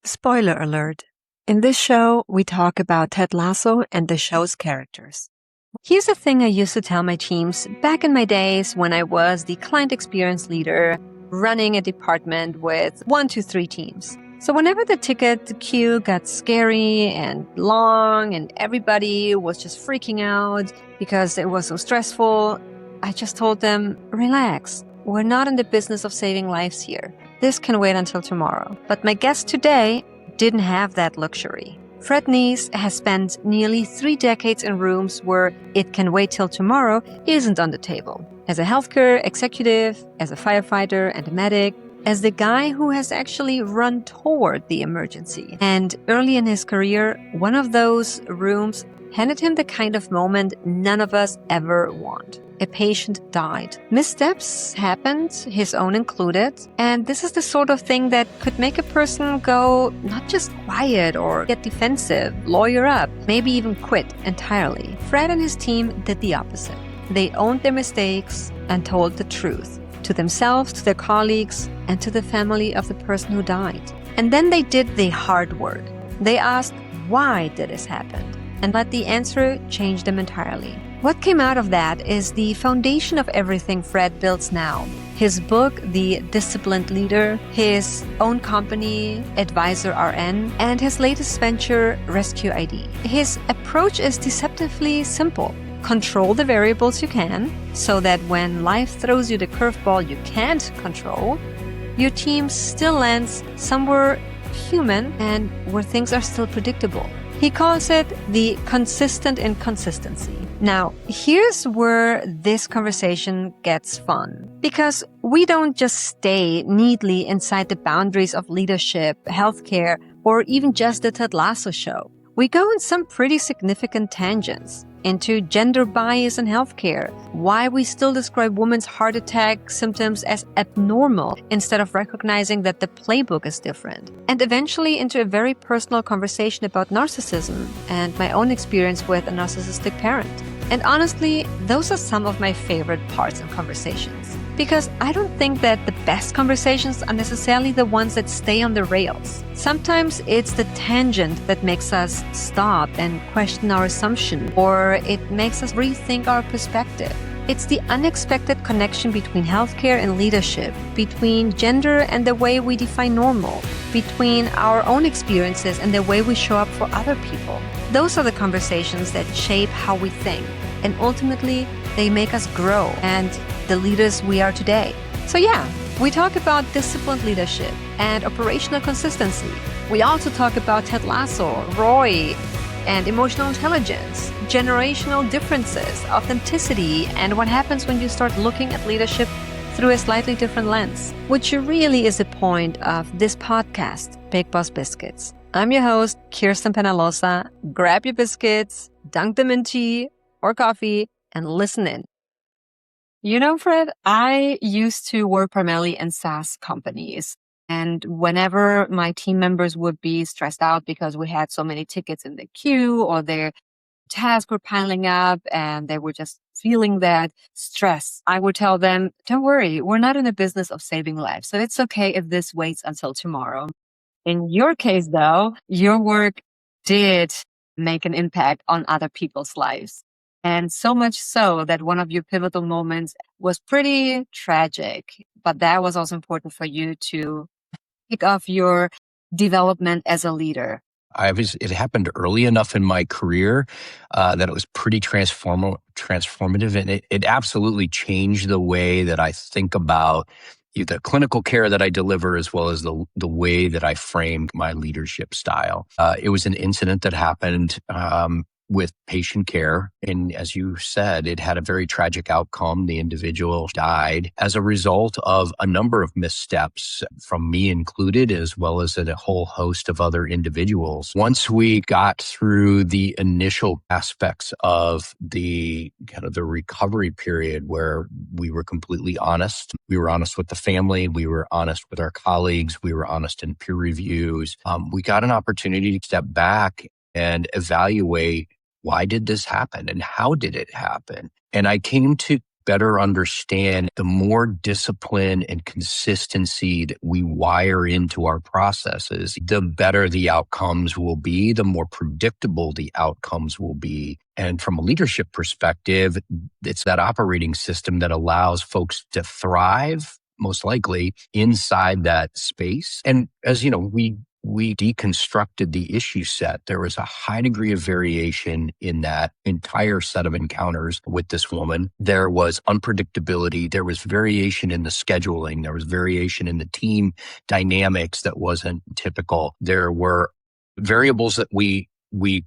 Spoiler alert. In this show, we talk about Ted Lasso and the show's characters. Here's a thing I used to tell my teams back in my days when I was the client experience leader running a department with 1 to 3 teams. So whenever the ticket queue got scary and long and everybody was just freaking out because it was so stressful, I just told them, relax. We're not in the business of saving lives here. This can wait until tomorrow. But my guest today didn't have that luxury. Fred Neis has spent nearly 3 decades in rooms where it can wait till tomorrow isn't on the table. As a healthcare executive, as a firefighter and a medic, as the guy who has actually run toward the emergency. And early in his career, one of those rooms handed him the kind of moment none of us ever want. A patient died. Missteps happened, his own included, and this is the sort of thing that could make a person go not just quiet or get defensive, lawyer up, maybe even quit entirely. Fred and his team did the opposite. They owned their mistakes and told the truth to themselves, to their colleagues, and to the family of the person who died. And then they did the hard work. They asked, why did this happen? And let the answer change them entirely. What came out of that is the foundation of everything Fred builds now. His book, The Disciplined Leader, his own company, Advisor RN, and his latest venture, Rescue ID. His approach is deceptively simple. Control the variables you can, so that when life throws you the curveball you can't control, your team still lands somewhere human and where things are still predictable. He calls it the consistent inconsistency. Now, here's where this conversation gets fun. Because we don't just stay neatly inside the boundaries of leadership, healthcare, or even just the Ted Lasso show. We go in some pretty significant tangents into gender bias in healthcare, why we still describe women's heart attack symptoms as abnormal instead of recognizing that the playbook is different, and eventually into a very personal conversation about narcissism and my own experience with a narcissistic parent. And honestly, those are some of my favorite parts in conversations. Because I don't think that the best conversations are necessarily the ones that stay on the rails. Sometimes it's the tangent that makes us stop and question our assumption, or it makes us rethink our perspective. It's the unexpected connection between healthcare and leadership, between gender and the way we define normal, between our own experiences and the way we show up for other people. Those are the conversations that shape how we think, and ultimately, they make us grow and the leaders we are today. So yeah, we talk about disciplined leadership and operational consistency. We also talk about Ted Lasso, Roy, and emotional intelligence, generational differences, authenticity, and what happens when you start looking at leadership through a slightly different lens, which really is the point of this podcast, Big Boss Biscuits. I'm your host, Kirsten Penalosa. Grab your biscuits, dunk them in tea or coffee, and listen in. You know, Fred, I used to work primarily in SaaS companies. And whenever my team members would be stressed out because we had so many tickets in the queue or their tasks were piling up and they were just feeling that stress, I would tell them, don't worry, we're not in the business of saving lives. So it's okay if this waits until tomorrow. In your case, though, your work did make an impact on other people's lives. And so much so that one of your pivotal moments was pretty tragic, but that was also important for you to kick off your development as a leader. It happened early enough in my career that it was pretty transformative, and it absolutely changed the way that I think about the clinical care that I deliver, as well as the way that I framed my leadership style. It was an incident that happened with patient care. And as you said, it had a very tragic outcome. The individual died as a result of a number of missteps, from me included, as well as a whole host of other individuals. Once we got through the initial aspects of the kind of the recovery period, where we were completely honest, we were honest with the family, we were honest with our colleagues, we were honest in peer reviews, we got an opportunity to step back and evaluate, why did this happen and how did it happen? And I came to better understand, the more discipline and consistency that we wire into our processes, the better the outcomes will be, the more predictable the outcomes will be. And from a leadership perspective, it's that operating system that allows folks to thrive, most likely, inside that space. And as you know, we deconstructed the issue set. There was a high degree of variation in that entire set of encounters with this woman. There was unpredictability. There was variation in the scheduling. There was variation in the team dynamics that wasn't typical. There were variables that we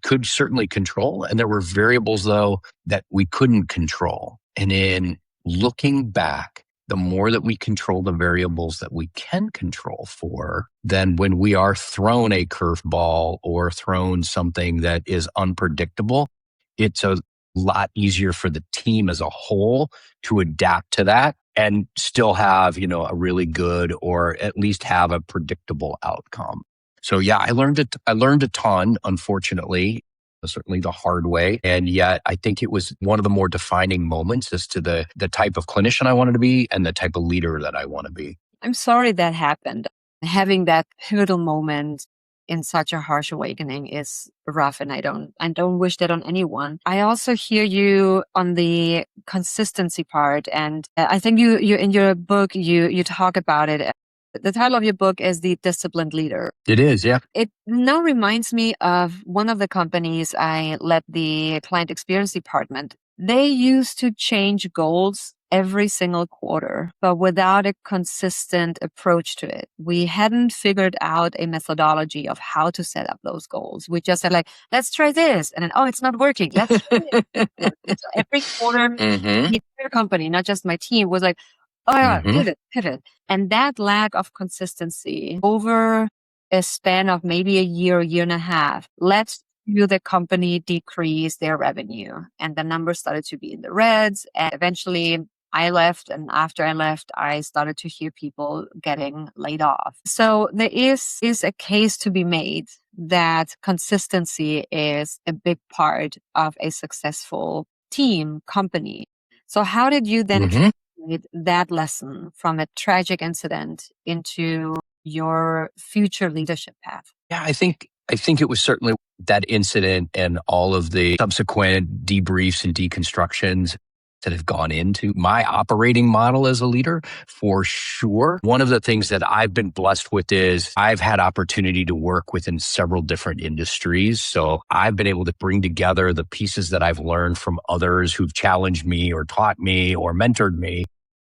could certainly control, and there were variables, though, that we couldn't control. And in looking back, the more that we control the variables that we can control for, then when we are thrown a curveball or thrown something that is unpredictable, it's a lot easier for the team as a whole to adapt to that and still have, a really good, or at least have a predictable outcome. So yeah, I learned a ton, unfortunately, certainly the hard way. And yet I think it was one of the more defining moments as to the type of clinician I wanted to be and the type of leader that I want to be. I'm sorry that happened. Having that pivotal moment in such a harsh awakening is rough, and I don't wish that on anyone. I also hear you on the consistency part, and I think you in your book you talk about it. The title of your book is The Disciplined Leader. It is, yeah. It now reminds me of one of the companies I led the client experience department. They used to change goals every single quarter, but without a consistent approach to it. We hadn't figured out a methodology of how to set up those goals. We just said let's try this. And then, it's not working. Let's try it. So every quarter, the entire company, not just my team, was like, oh yeah, pivot. And that lack of consistency over a span of maybe a year and a half led to the company decrease their revenue. And the numbers started to be in the reds. And eventually I left. And after I left, I started to hear people getting laid off. So there is a case to be made that consistency is a big part of a successful team, company. So how did you then translate that lesson from a tragic incident into your future leadership path? Yeah, I think it was certainly that incident and all of the subsequent debriefs and deconstructions that have gone into my operating model as a leader, for sure. One of the things that I've been blessed with is I've had opportunity to work within several different industries. So I've been able to bring together the pieces that I've learned from others who've challenged me or taught me or mentored me,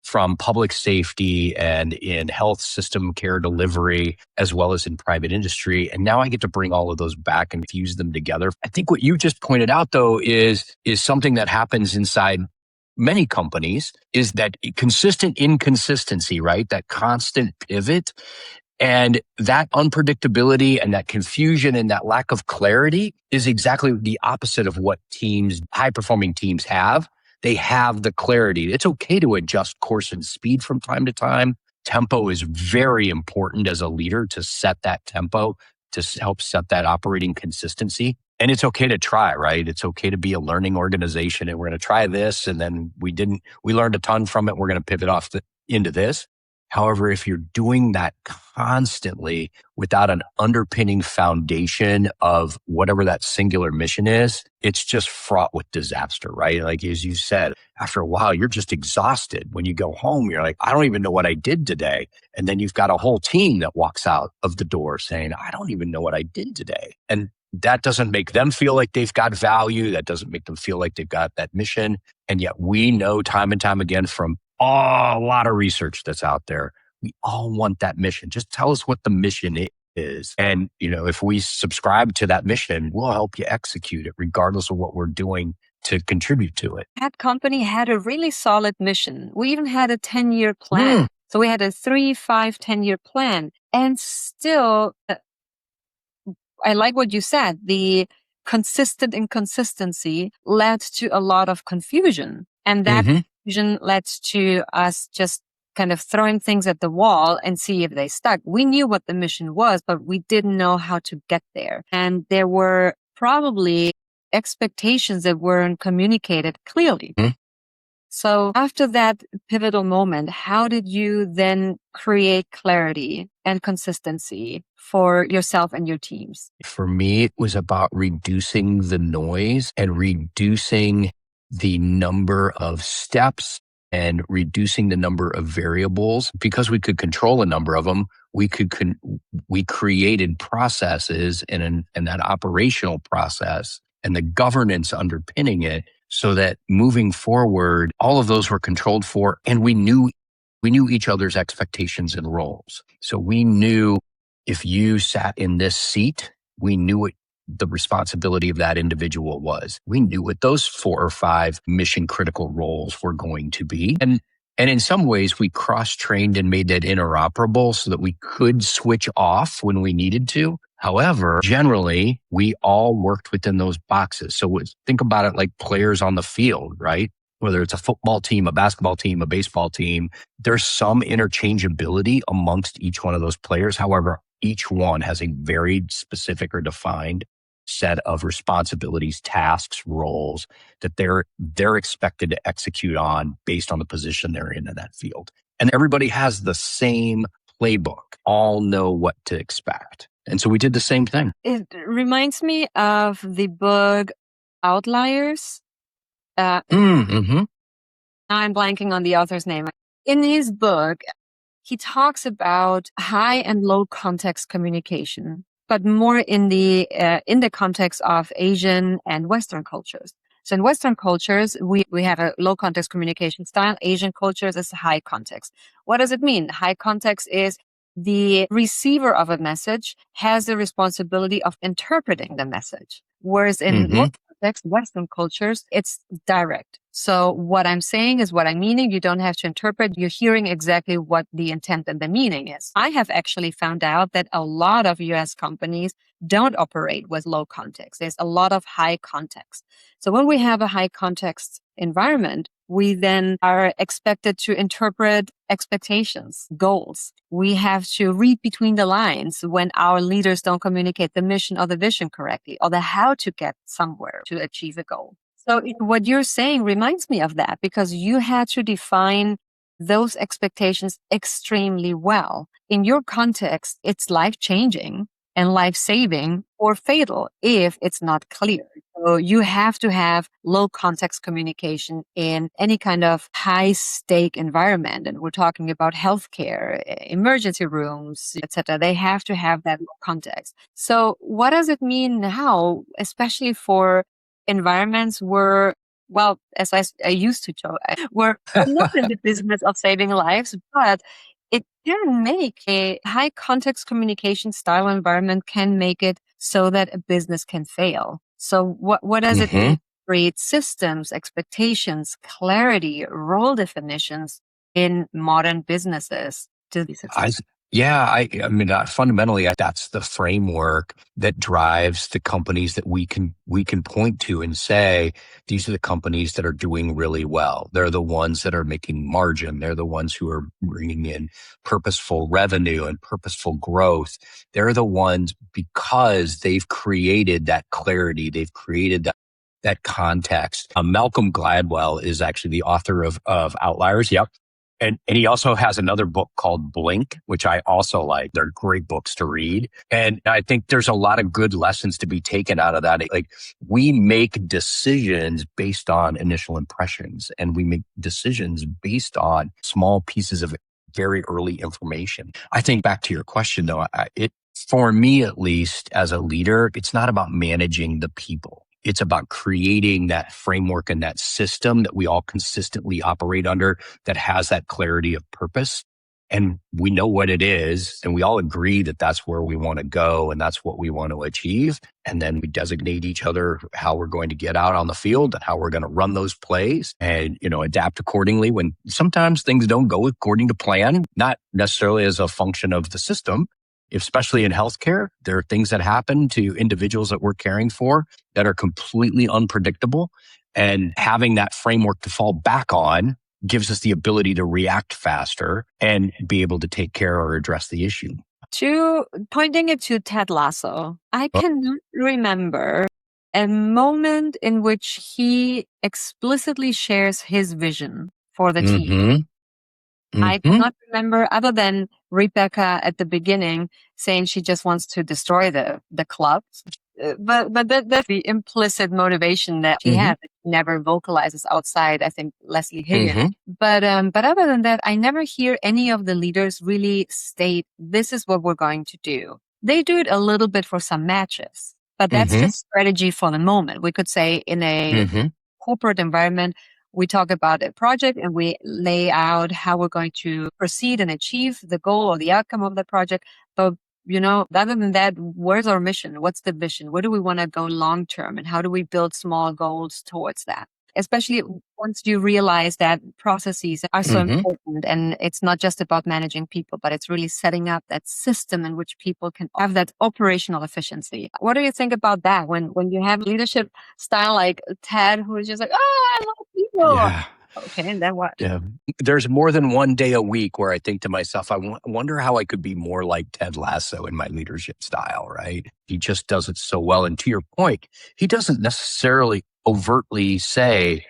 from public safety and in health system care delivery, as well as in private industry. And now I get to bring all of those back and fuse them together. I think what you just pointed out, though, is something that happens inside many companies, is that consistent inconsistency, right? That constant pivot and that unpredictability and that confusion and that lack of clarity is exactly the opposite of what high-performing teams have. They have the clarity. It's okay to adjust course and speed from time to time. Tempo is very important as a leader, to set that tempo, to help set that operating consistency. And it's okay to try, right? It's okay to be a learning organization, and we're going to try this. And then we learned a ton from it. We're going to pivot off into this. However, if you're doing that constantly without an underpinning foundation of whatever that singular mission is, it's just fraught with disaster, right? Like, as you said, after a while, you're just exhausted. When you go home, you're like, I don't even know what I did today. And then you've got a whole team that walks out of the door saying, I don't even know what I did today. And that doesn't make them feel like they've got value. That doesn't make them feel like they've got that mission. And yet we know time and time again from a lot of research that's out there, we all want that mission. Just tell us what the mission is. And, if we subscribe to that mission, we'll help you execute it regardless of what we're doing to contribute to it. That company had a really solid mission. We even had a 10-year plan. So we had a 3, 5, 10-year plan. And still, I like what you said. The consistent inconsistency led to a lot of confusion. And that confusion led to us just kind of throwing things at the wall and see if they stuck. We knew what the mission was, but we didn't know how to get there. And there were probably expectations that weren't communicated clearly. So after that pivotal moment, how did you then create clarity and consistency for yourself and your teams? For me, it was about reducing the noise and reducing the number of steps and reducing the number of variables. Because we could control a number of them, we created processes and that operational process and the governance underpinning it, so that moving forward, all of those were controlled for, and we knew each other's expectations and roles. So we knew if you sat in this seat, we knew what the responsibility of that individual was. We knew what those 4 or 5 mission critical roles were going to be. And in some ways, we cross-trained and made that interoperable so that we could switch off when we needed to. However, generally, we all worked within those boxes. So think about it like players on the field, right? Whether it's a football team, a basketball team, a baseball team, there's some interchangeability amongst each one of those players. However, each one has a very specific or defined set of responsibilities, tasks, roles that they're expected to execute on based on the position they're in that field. And everybody has the same playbook, all know what to expect. And so we did the same thing. It reminds me of the book Outliers. Mm-hmm. Now I'm blanking on the author's name. In his book, he talks about high and low context communication, but more in the context of Asian and Western cultures. So in Western cultures, we have a low context communication style. Asian cultures is high context. What does it mean? High context is the receiver of a message has the responsibility of interpreting the message. Whereas in low context, Western cultures, it's direct. So what I'm saying is what I'm meaning. You don't have to interpret. You're hearing exactly what the intent and the meaning is. I have actually found out that a lot of US companies don't operate with low context. There's a lot of high context. So when we have a high context environment, we then are expected to interpret expectations, goals. We have to read between the lines when our leaders don't communicate the mission or the vision correctly, or the how to get somewhere to achieve a goal. So what you're saying reminds me of that, because you had to define those expectations extremely well. In your context, it's life-changing and life-saving or fatal if it's not clear. So you have to have low context communication in any kind of high stake environment. And we're talking about healthcare, emergency rooms, etc. They have to have that context. So what does it mean now, especially for environments where, well, as I used to joke, we're not in the business of saving lives, but it can make a high context communication style environment can make it so that a business can fail. So what does it mean? Create systems, expectations, clarity, role definitions in modern businesses to be successful. I mean, fundamentally, that's the framework that drives the companies that we can point to and say, these are the companies that are doing really well. They're the ones that are making margin. They're the ones who are bringing in purposeful revenue and purposeful growth. They're the ones because they've created that clarity. They've created that context. Malcolm Gladwell is actually the author of Outliers. Yep. And he also has another book called Blink, which I also like. They're great books to read. And I think there's a lot of good lessons to be taken out of that. Like, we make decisions based on initial impressions, and we make decisions based on small pieces of very early information. I think back to your question though, for me, at least as a leader, it's not about managing the people. It's about creating that framework and that system that we all consistently operate under that has that clarity of purpose. And we know what it is. And we all agree that that's where we want to go and that's what we want to achieve. And then we designate each other how we're going to get out on the field and how we're going to run those plays and, adapt accordingly when sometimes things don't go according to plan, not necessarily as a function of the system. Especially in healthcare, there are things that happen to individuals that we're caring for that are completely unpredictable. And having that framework to fall back on gives us the ability to react faster and be able to take care or address the issue. Pointing it to Ted Lasso, I cannot remember a moment in which he explicitly shares his vision for the team. Mm-hmm. I Mm-hmm. cannot remember, other than Rebecca at the beginning saying she just wants to destroy the club. But that's the implicit motivation that she Mm-hmm. has. She never vocalizes outside, I think, Leslie Higgins. Mm-hmm. But other than that, I never hear any of the leaders really state, this is what we're going to do. They do it a little bit for some matches, but that's Mm-hmm. just strategy for the moment. We could say in a Mm-hmm. corporate environment, we talk about a project and we lay out how we're going to proceed and achieve the goal or the outcome of the project. But, other than that, where's our mission? What's the vision? Where do we want to go long term? And how do we build small goals towards that? Especially once you realize that processes are so Mm-hmm. important and it's not just about managing people, but it's really setting up that system in which people can have that operational efficiency. What do you think about that when you have leadership style like Ted, who is just like, oh, I love people. Yeah. Okay, and then what? Yeah. There's more than one day a week where I think to myself, wonder how I could be more like Ted Lasso in my leadership style, right? He just does it so well. And to your point, he doesn't necessarily overtly say,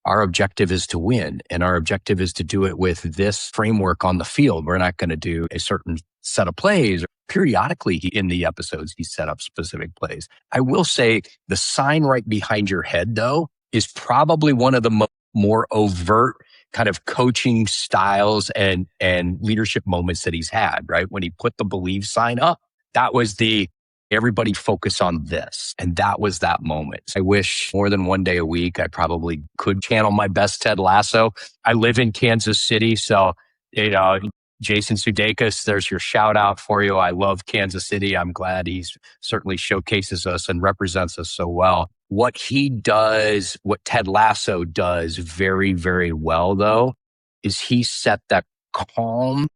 our objective is to win and our objective is to do it with this framework on the field. We're not going to do a certain set of plays. Periodically in the episodes, he set up specific plays. I will say the sign right behind your head, though, is probably one of the more overt kind of coaching styles and leadership moments that he's had, right? When he put the believe sign up, that was the everybody focus on this. And that was that moment. I wish more than one day a week, I probably could channel my best Ted Lasso. I live in Kansas City. So, Jason Sudeikis, there's your shout out for you. I love Kansas City. I'm glad he's certainly showcases us and represents us so well. What he does, what Ted Lasso does very, very well, though, is he set that calm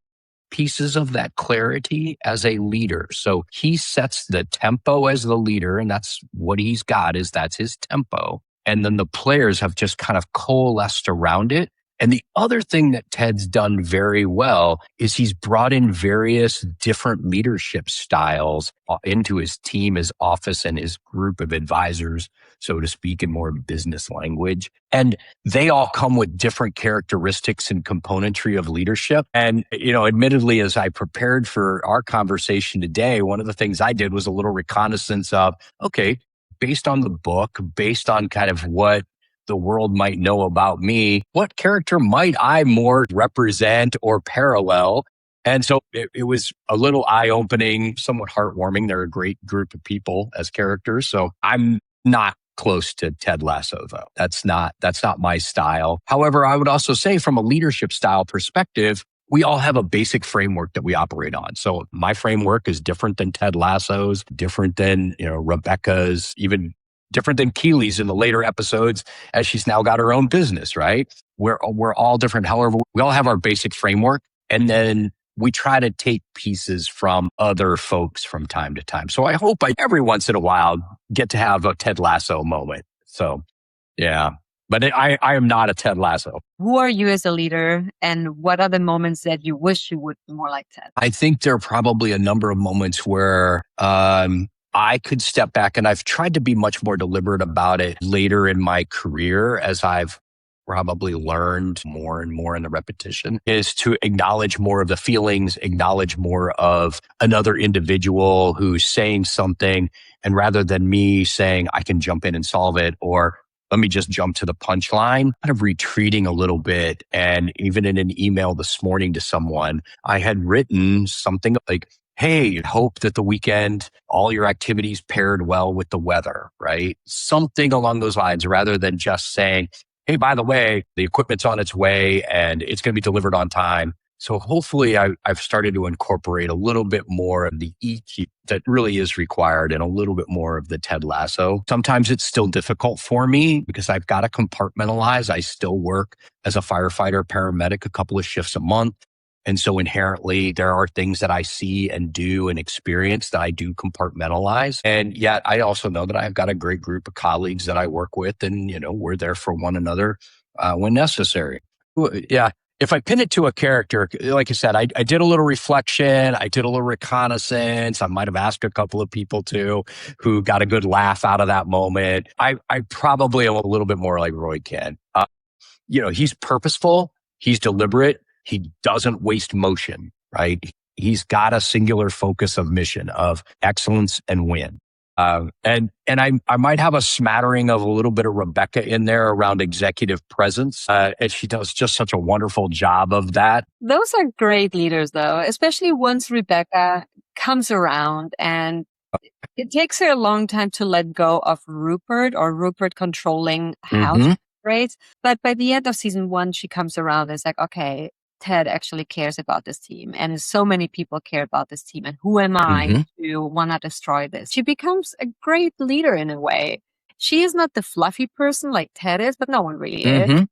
pieces of that clarity as a leader. So he sets the tempo as the leader, and that's what he's got, is that's his tempo. And then the players have just kind of coalesced around it. And the other thing that Ted's done very well is he's brought in various different leadership styles into his team, his office, and his group of advisors, so to speak, in more business language. And they all come with different characteristics and componentry of leadership. And, admittedly, as I prepared for our conversation today, one of the things I did was a little reconnaissance of, okay, based on the book, based on kind of what the world might know about me, what character might I more represent or parallel? And so it was a little eye-opening, somewhat heartwarming. They're a great group of people as characters. So I'm not close to Ted Lasso, though. That's not my style. However, I would also say from a leadership style perspective, we all have a basic framework that we operate on. So my framework is different than Ted Lasso's, different than, Rebecca's, even different than Keely's in the later episodes, as she's now got her own business, right? We're all different. However, we all have our basic framework. And then we try to take pieces from other folks from time to time. So I hope every once in a while get to have a Ted Lasso moment. So, yeah. But I am not a Ted Lasso. Who are you as a leader, and what are the moments that you wish you would be more like Ted? I think there are probably a number of moments where I could step back, and I've tried to be much more deliberate about it later in my career as I've probably learned more and more in the repetition, is to acknowledge more of the feelings, acknowledge more of another individual who's saying something. And rather than me saying, I can jump in and solve it, or let me just jump to the punchline, kind of retreating a little bit. And even in an email this morning to someone, I had written something like, hey, hope that the weekend, all your activities paired well with the weather, right? Something along those lines, rather than just saying, hey, by the way, the equipment's on its way and it's going to be delivered on time. So hopefully I've started to incorporate a little bit more of the EQ that really is required and a little bit more of the Ted Lasso. Sometimes it's still difficult for me because I've got to compartmentalize. I still work as a firefighter, paramedic, a couple of shifts a month. And so inherently, there are things that I see and do and experience that I do compartmentalize. And yet I also know that I've got a great group of colleagues that I work with, and, we're there for one another when necessary. Yeah. if I pin it to a character, like I said, I did a little reflection. I did a little reconnaissance. I might have asked a couple of people too who got a good laugh out of that moment. I probably am a little bit more like Roy Kent. He's purposeful. He's deliberate. He doesn't waste motion, right? He's got a singular focus of mission of excellence and win. And I might have a smattering of a little bit of Rebecca in there around executive presence. And she does just such a wonderful job of that. Those are great leaders, though, especially once Rebecca comes around, and it takes her a long time to let go of Rupert, or Rupert controlling how she operates. But by the end of season 1, she comes around and it's like, okay, Ted actually cares about this team, and so many people care about this team, and who am I to want to destroy this? She becomes a great leader in a way. She is not the fluffy person like Ted is, but no one really is.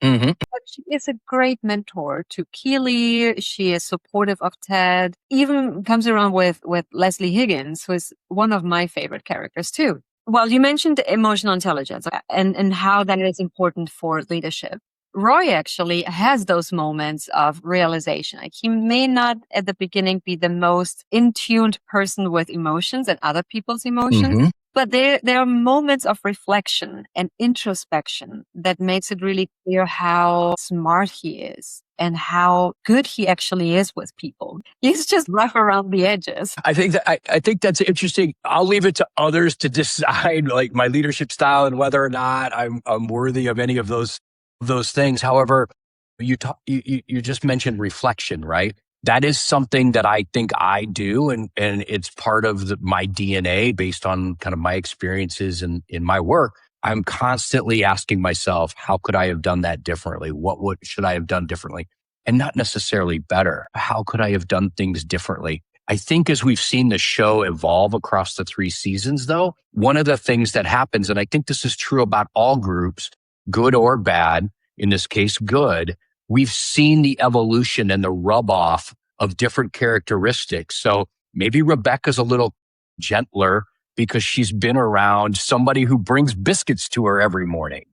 But she is a great mentor to Keely. She is supportive of Ted. Even comes around with Leslie Higgins, who is one of my favorite characters too. Well, you mentioned emotional intelligence and how that is important for leadership. Roy actually has those moments of realization. Like, he may not at the beginning be the most in-tuned person with emotions and other people's emotions, but there are moments of reflection and introspection that makes it really clear how smart he is and how good he actually is with people. He's just rough around the edges. I think that's interesting. I'll leave it to others to decide, like, my leadership style and whether or not I'm worthy of any of those things. However, you just mentioned reflection, right? That is something that I think I do, and it's part of my DNA based on kind of my experiences in my work. I'm constantly asking myself, how could I have done that differently? What should I have done differently? And not necessarily better. How could I have done things differently? I think as we've seen the show evolve across the 3 seasons, though, one of the things that happens, and I think this is true about all groups, good or bad, in this case, good, we've seen the evolution and the rub off of different characteristics. So maybe Rebecca's a little gentler because she's been around somebody who brings biscuits to her every morning.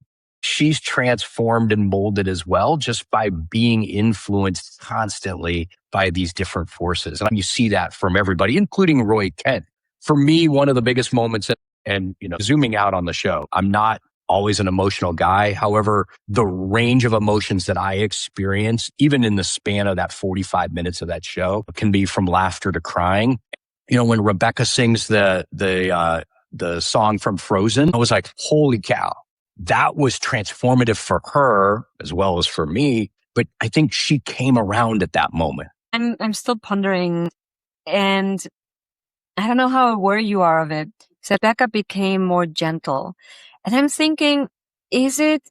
She's transformed and molded as well, just by being influenced constantly by these different forces. And you see that from everybody, including Roy Kent. For me, one of the biggest moments, and zooming out on the show, I'm not always an emotional guy. However, the range of emotions that I experience, even in the span of that 45 minutes of that show, can be from laughter to crying. When Rebecca sings the song from Frozen, I was like, holy cow, that was transformative for her as well as for me. But I think she came around at that moment. I'm still pondering, and I don't know how aware you are of it. Rebecca became more gentle. And I'm thinking, is it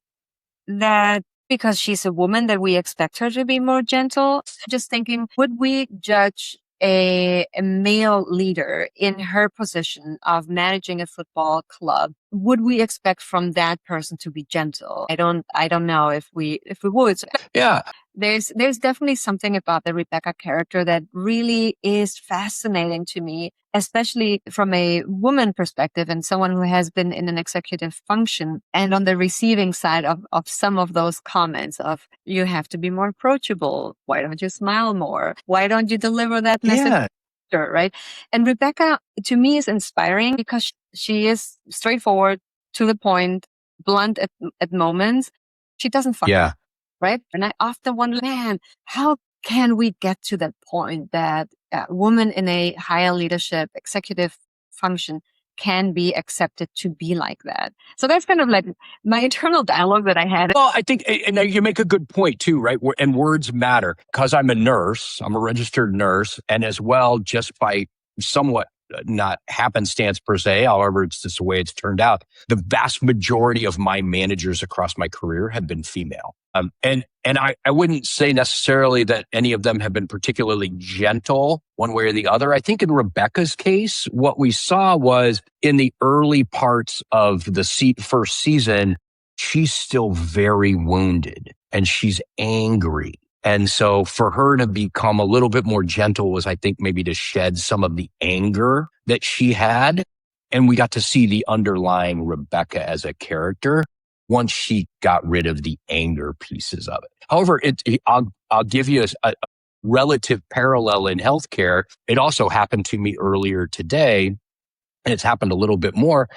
that because she's a woman that we expect her to be more gentle? Just thinking, would we judge a male leader in her position of managing a football club? Would we expect from that person to be gentle? I don't know if we would. Yeah. There's definitely something about the Rebecca character that really is fascinating to me, especially from a woman perspective and someone who has been in an executive function and on the receiving side of some of those comments of, you have to be more approachable. Why don't you smile more? Why don't you deliver that message? Right. And Rebecca, to me, is inspiring because she is straightforward, to the point, blunt at moments. She doesn't fuck. Yeah. Right. And I often wonder, man, how can we get to that point that a woman in a higher leadership executive function can be accepted to be like that? So that's kind of like my internal dialogue that I had. Well, I think, and you make a good point too, right? And words matter, because I'm a nurse, I'm a registered nurse, and as well, just by somewhat not happenstance per se, however, it's just the way it's turned out, the vast majority of my managers across my career have been female. And I wouldn't say necessarily that any of them have been particularly gentle one way or the other. I think in Rebecca's case, what we saw was in the early parts of the first season, she's still very wounded and she's angry. And so for her to become a little bit more gentle was, I think, maybe to shed some of the anger that she had. And we got to see the underlying Rebecca as a character. once she got rid of the anger pieces of it. However, I'll give you a relative parallel in healthcare. It also happened to me earlier today, and it's happened a little bit more.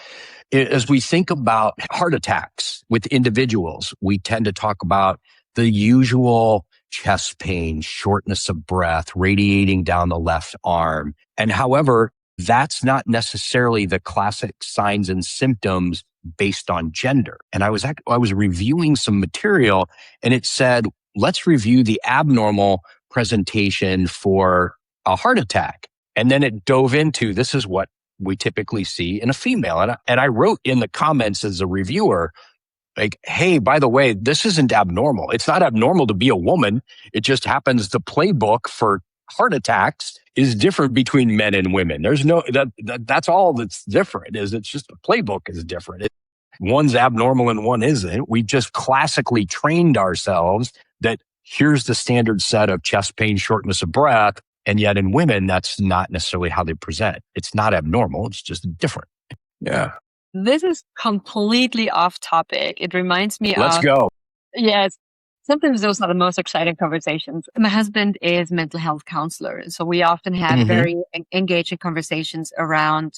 As we think about heart attacks with individuals, we tend to talk about the usual chest pain, shortness of breath, radiating down the left arm. And however, that's not necessarily the classic signs and symptoms based on gender. And I was reviewing some material, and it said, let's review the abnormal presentation for a heart attack. And then it dove into, this is what we typically see in a female. And I wrote in the comments as a reviewer, like, hey, by the way, this isn't abnormal. It's not abnormal to be a woman. It just happens the playbook for heart attacks is different between men and women. There's no, that's all that's different, is it's just the playbook is different. One's abnormal and one isn't. We just classically trained ourselves that here's the standard set of chest pain, shortness of breath. And yet in women, that's not necessarily how they present. It's not abnormal. It's just different. Yeah. This is completely off topic. It reminds me Let's of, go. yes, sometimes those are the most exciting conversations. My husband is mental health counselor. So we often have very engaging conversations around,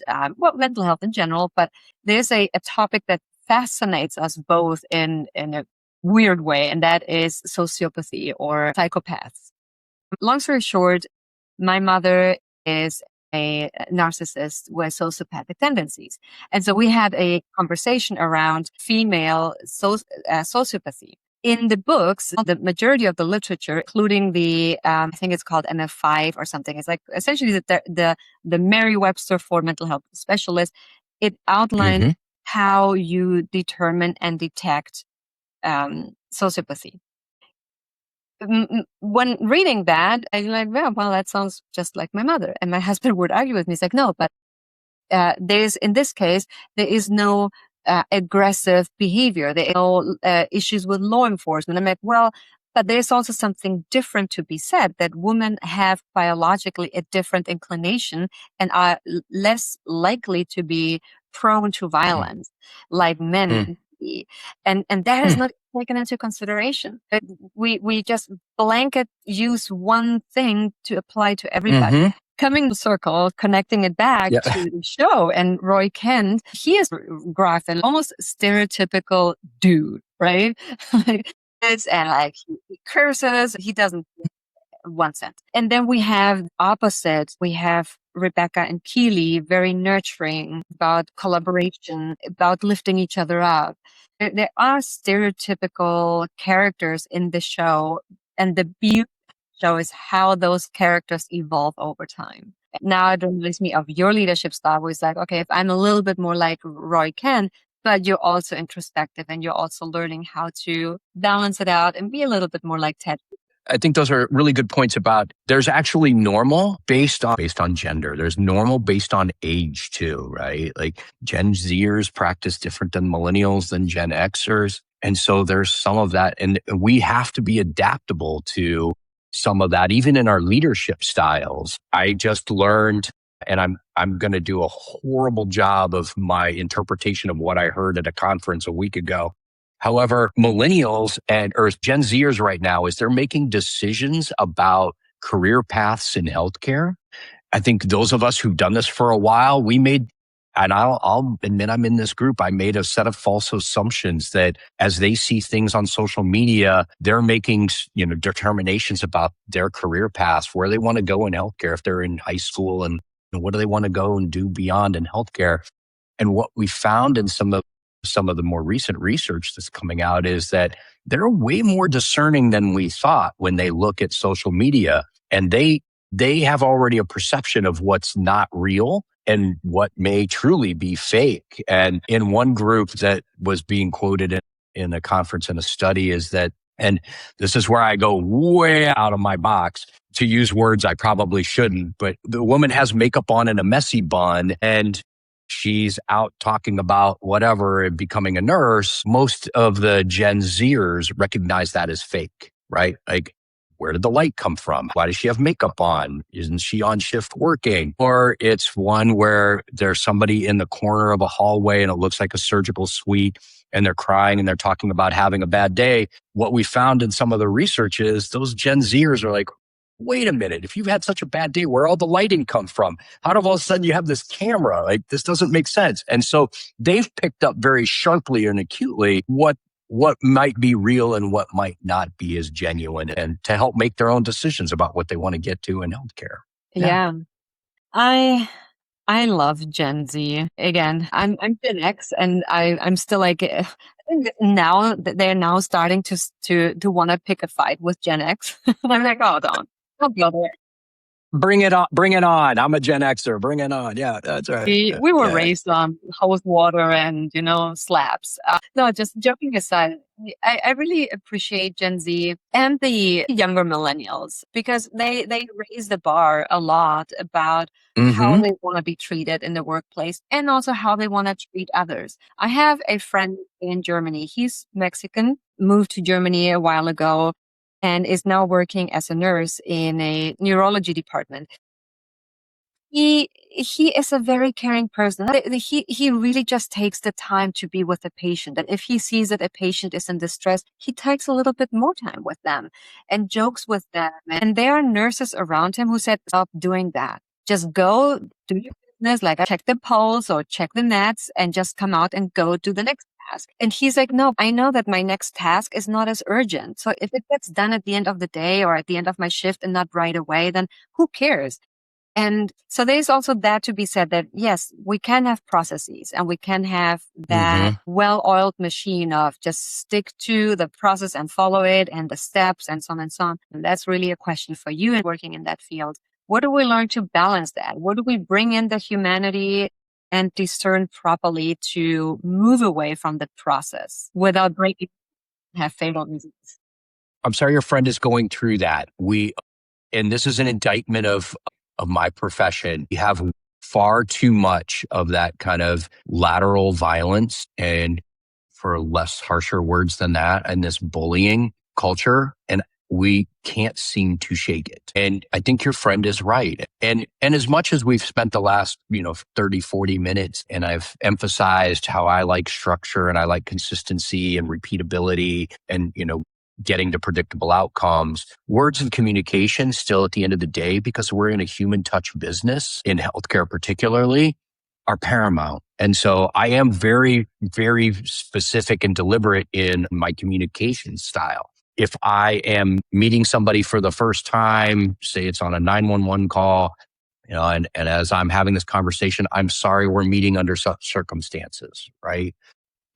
mental health in general, but there's a topic that fascinates us both in a weird way, and that is sociopathy or psychopaths. Long story short, my mother is a narcissist with sociopathic tendencies. And so we had a conversation around female sociopathy. In the books, the majority of the literature, including the, I think it's called MF5 or something, it's like essentially the Merriam-Webster for mental health specialists. It outlines how you determine and detect sociopathy. When reading that, I'm like, well, that sounds just like my mother. And my husband would argue with me. He's like, no, but in this case, there is no aggressive behavior. There are no issues with law enforcement. I'm like, well, but there's also something different to be said, that women have biologically a different inclination and are less likely to be prone to violence like men be. And that is not taken into consideration. We just blanket use one thing to apply to everybody. Coming full circle, connecting it back to the show, and Roy Kent, he is graphed an almost stereotypical dude, right? And like he curses, he doesn't 1 cent. And then we have opposite. We have Rebecca and Keely, very nurturing, about collaboration, about lifting each other up. There are stereotypical characters in the show, and the beauty of the show is how those characters evolve over time. Now it reminds me of your leadership style, where it's like, okay, if I'm a little bit more like Roy Kent, but you're also introspective and you're also learning how to balance it out and be a little bit more like Ted. I think those are really good points about there's actually normal based on gender. There's normal based on age too, right? Like Gen Zers practice different than millennials than Gen Xers. And so there's some of that. And we have to be adaptable to some of that, even in our leadership styles. I just learned, and I'm going to do a horrible job of my interpretation of what I heard at a conference a week ago. However, millennials or Gen Zers right now, as they're making decisions about career paths in healthcare, I think those of us who've done this for a while, we made, and I'll admit I'm in this group, I made a set of false assumptions that as they see things on social media, they're making, determinations about their career paths, where they want to go in healthcare if they're in high school, and what do they want to go and do beyond in healthcare. And what we found in some of the more recent research that's coming out is that they're way more discerning than we thought when they look at social media, and they have already a perception of what's not real and what may truly be fake. And in one group that was being quoted in a conference in a study is that, and this is where I go way out of my box to use words I probably shouldn't, but the woman has makeup on and a messy bun, and she's out talking about whatever and becoming a nurse. Most of the Gen Zers recognize that as fake, right? Like, where did the light come from? Why does she have makeup on? Isn't she on shift working? Or it's one where there's somebody in the corner of a hallway and it looks like a surgical suite and they're crying and they're talking about having a bad day. What we found in some of the research is those Gen Zers are like, wait a minute, if you've had such a bad day, where all the lighting come from? How do all of a sudden you have this camera? Like, this doesn't make sense. And so they've picked up very sharply and acutely what might be real and what might not be as genuine, and to help make their own decisions about what they want to get to in healthcare. Yeah. I love Gen Z. Again, I'm Gen X, and I'm still like, I think that now that they're now starting to want to pick a fight with Gen X. And I'm like, oh, don't go there. Bring it on. Bring it on. I'm a Gen Xer. Bring it on. Yeah, that's right. We were Yeah. raised on hose water and, slaps. No, just joking aside, I really appreciate Gen Z and the younger millennials because they raise the bar a lot about how Mm-hmm. they want to be treated in the workplace and also how they want to treat others. I have a friend in Germany. He's Mexican, moved to Germany a while ago and is now working as a nurse in a neurology department. He is a very caring person. He really just takes the time to be with the patient. And if he sees that a patient is in distress, he takes a little bit more time with them and jokes with them. And there are nurses around him who said, stop doing that. Just go do your business, like check the pulse or check the meds and just come out and go do the next task. And he's like, no, I know that my next task is not as urgent. So if it gets done at the end of the day or at the end of my shift and not right away, then who cares? And so there's also that to be said that, yes, we can have processes and we can have that Mm-hmm. well-oiled machine of just stick to the process and follow it and the steps and so on and so on. And that's really a question for you and working in that field. What do we learn to balance that? What do we bring in the humanity and discern properly to move away from the process without breaking, have fatal results? I'm sorry your friend is going through that. And this is an indictment of my profession. We have far too much of that kind of lateral violence, and for less harsher words than that, and this bullying culture. And we can't seem to shake it. And I think your friend is right. And as much as we've spent the last, 30, 40 minutes, and I've emphasized how I like structure and I like consistency and repeatability and, getting to predictable outcomes, words and communication still at the end of the day, because we're in a human touch business, in healthcare particularly, are paramount. And so I am very, very specific and deliberate in my communication style. If I am meeting somebody for the first time, say it's on a 911 call, and as I'm having this conversation, I'm sorry we're meeting under such circumstances, right?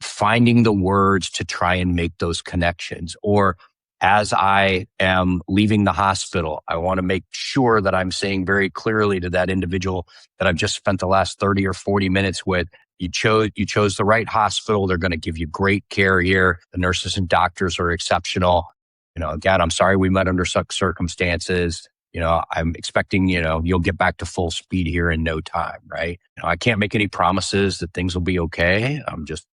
Finding the words to try and make those connections. Or as I am leaving the hospital, I want to make sure that I'm saying very clearly to that individual that I've just spent the last 30 or 40 minutes with, you chose the right hospital. They're going to give you great care here. The nurses and doctors are exceptional. Again, I'm sorry we met under such circumstances. I'm expecting, you'll get back to full speed here in no time, right? I can't make any promises that things will be okay. I'm just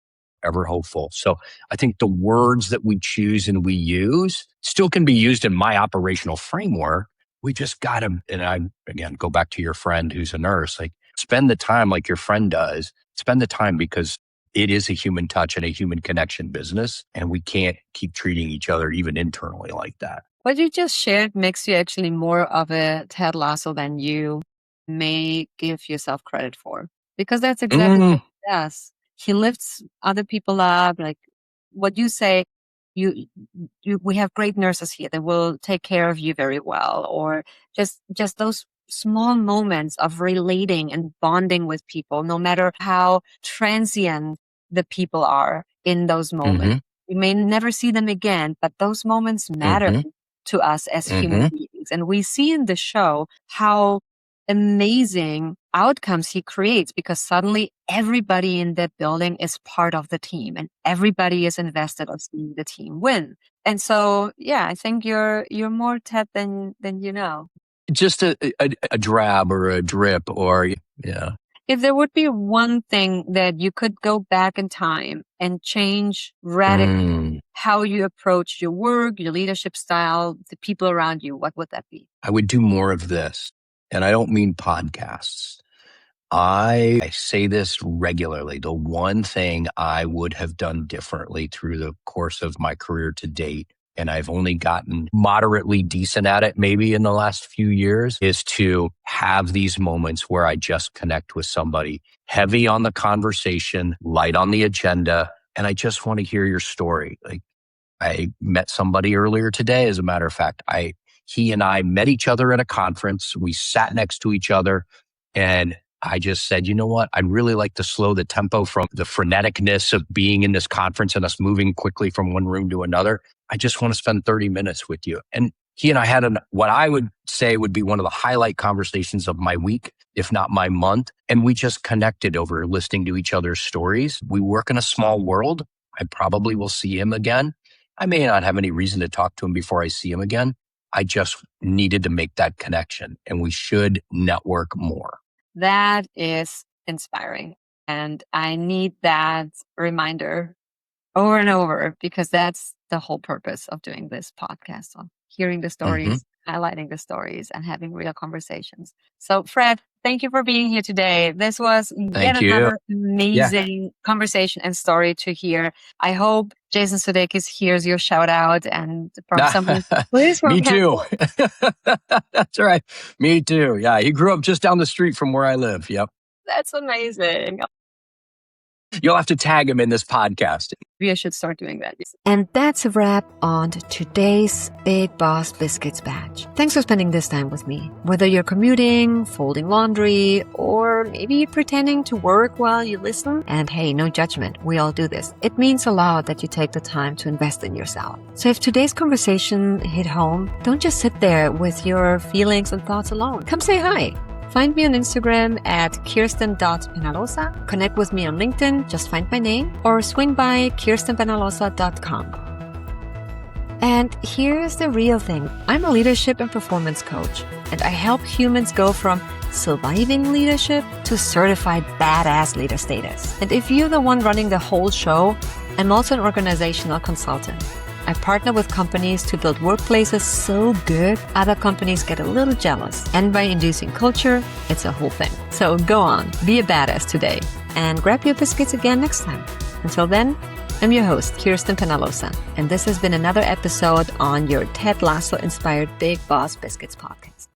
ever hopeful. So I think the words that we choose and we use still can be used in my operational framework. We just got to, and I, again, go back to your friend who's a nurse, like spend the time like your friend does, spend the time, because it is a human touch and a human connection business. And we can't keep treating each other even internally like that. What you just shared makes you actually more of a Ted Lasso than you may give yourself credit for, because that's exactly what he does. He lifts other people up. Like what you say, we have great nurses here that will take care of you very well, or just those small moments of relating and bonding with people, no matter how transient the people are in those moments. Mm-hmm. You may never see them again, but those moments matter Mm-hmm. to us as human Mm-hmm. beings. And we see in the show how amazing outcomes he creates, because suddenly everybody in that building is part of the team and everybody is invested in seeing the team win. And so, yeah, I think you're more Ted than you know. Just a drab or a drip or, yeah. If there would be one thing that you could go back in time and change radically how you approach your work, your leadership style, the people around you, what would that be? I would do more of this. And I don't mean podcasts. I say this regularly. The one thing I would have done differently through the course of my career to date, and I've only gotten moderately decent at it maybe in the last few years, is to have these moments where I just connect with somebody, heavy on the conversation, light on the agenda, and I just want to hear your story. Like, I met somebody earlier today, as a matter of fact. He and I met each other at a conference. We sat next to each other, and I just said, you know what? I'd really like to slow the tempo from the freneticness of being in this conference and us moving quickly from one room to another. I just want to spend 30 minutes with you. And he and I had what I would say would be one of the highlight conversations of my week, if not my month. And we just connected over listening to each other's stories. We work in a small world. I probably will see him again. I may not have any reason to talk to him before I see him again. I just needed to make that connection, and we should network more. That is inspiring. And I need that reminder over and over, because that's the whole purpose of doing this podcast, on hearing the stories, highlighting the stories, and having real conversations. So, Fred, thank you for being here today. This was yet another amazing conversation and story to hear. I hope Jason Sudeikis hears your shout out, and from someone who is from Me too. Canada. That's right. Me too. Yeah, he grew up just down the street from where I live. Yep. That's amazing. You'll have to tag him in this podcast. We should start doing that. And that's a wrap on today's Big Boss Biscuits batch. Thanks for spending this time with me. Whether you're commuting, folding laundry, or maybe pretending to work while you listen. And hey, no judgment. We all do this. It means a lot that you take the time to invest in yourself. So if today's conversation hit home, don't just sit there with your feelings and thoughts alone. Come say hi. Find me on Instagram at kirsten.penalosa. Connect with me on LinkedIn, just find my name, or swing by kirstenpenalosa.com. And here's the real thing. I'm a leadership and performance coach, and I help humans go from surviving leadership to certified badass leader status. And if you're the one running the whole show, I'm also an organizational consultant. I partner with companies to build workplaces so good, other companies get a little jealous. And by inducing culture, it's a whole thing. So go on, be a badass today, and grab your biscuits again next time. Until then, I'm your host, Kirsten Penalosa, and this has been another episode on your Ted Lasso-inspired Big Boss Biscuits podcast.